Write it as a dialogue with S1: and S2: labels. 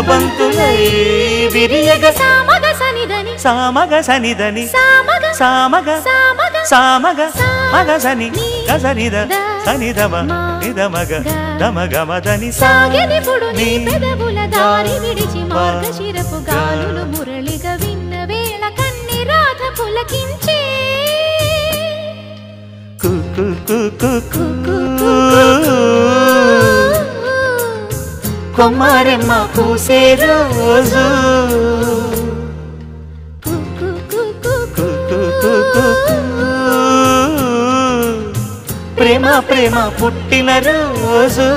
S1: బంతులై విరియగ
S2: సామగ సనిదని
S1: సామగ సనిదని
S2: సామగ
S1: సామగ
S2: సామగ
S1: సామగ మగ సని గసనిద సనిదమ నిదమగ దమగమదని
S2: సాగెనిపుడు నీ పెదవుల దారి విడిచి మార్గశిరపు గాలులు మురళిగా విన్న వేళ కన్ని రాధ పులకించే
S1: కొమ్మారెమ్మ పూసే రోజు ప్రేమ ప్రేమ పుట్టిన రోజు